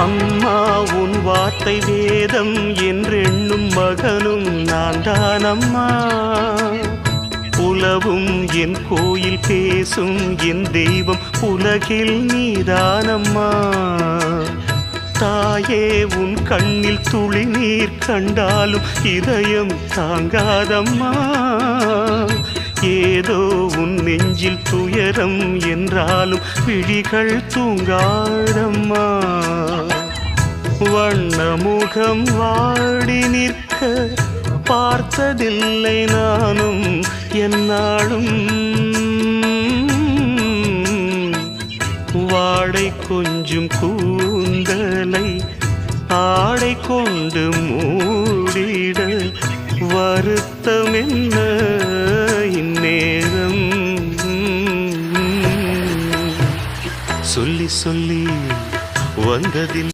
அம்மா உன் வார்த்தை வேதம் என்றெண்ணும் மகனும் நான் தானம்மா. உலவும் என் கோயில் பேசும் என் தெய்வம் உலகில் நீதானம்மா. தாயே உன் கண்ணில் துளி நீர் கண்டாலும் இதயம் தாங்காதம்மா. ஏதோ உன் நெஞ்சில் துயரம் என்றாலும் விழிகள் தூங்காதம்மா. வண்ணமுகம் வாடி நிற்க பார்த்ததில்லை நானும் என்னாலும். வாடை கொஞ்சம் கூந்தலை ஆடை கொண்டு மூடிட வருத்தம் என்ன இந்நேரம். சொல்லி சொல்லி வந்ததில்